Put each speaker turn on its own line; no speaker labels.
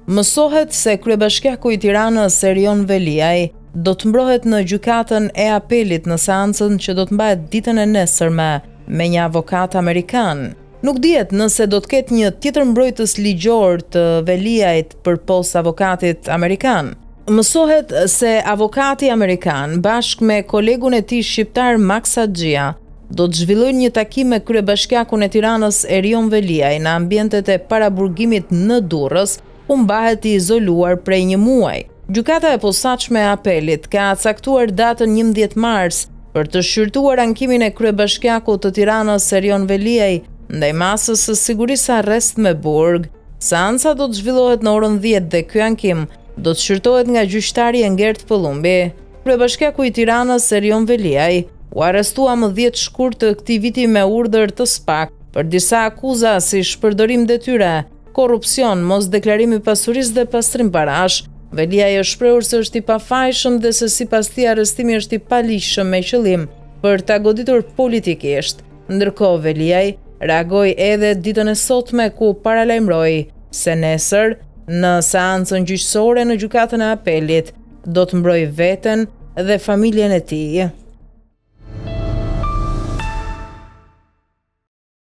Mësohet se kryebashkiaku i Tiranës Erion Veliaj do të mbrohet në gjykatën e apelit në seancën që do të mbahet ditën e nesërme me një avokat amerikan. Nuk dihet nëse do të ketë një tjetër mbrojtës ligjor të Veliajt përpos avokatit amerikan. Mësohet se avokati amerikan bashkë me kolegun e tij shqiptar Max Haxhia do të zhvillojnë një takim me kryebashkiakun e Tiranës Erion Veliaj në ambientet e paraburgimit në Durrës, ku mbahet i izoluar prej një muaji. Gjykata e posaçme e apelit ka caktuar datën 11 mars për të shqyrtuar ankimin e kryebashkiakut të Tiranës Erion Veliaj ndaj masës së sigurisë arrest me burg. Seanca do të zhvillohet në orën 10 dhe ky ankim do të shqyrtohet nga gjyqtari Engert Pëllumbi. Kryebashkiaku i Tiranës Erion Veliaj u arrestua më 10 shkurt të këtij viti me urdhër të SPAK për disa akuza si shpërdorim detyre, korrupsion, mos deklarimi pasurisë dhe pastrim parash. Veliaj është shprehur se është i pafajshëm dhe se sipas tij arrestimi është i paligjshëm me qëllim për ta goditur politikisht. Ndërkohë Veliaj reagoi edhe ditën e sotme ku paralajmëroi se nesër në seancën gjyqësore në gjykatën e apelit do të mbrojë veten dhe familjen e tij.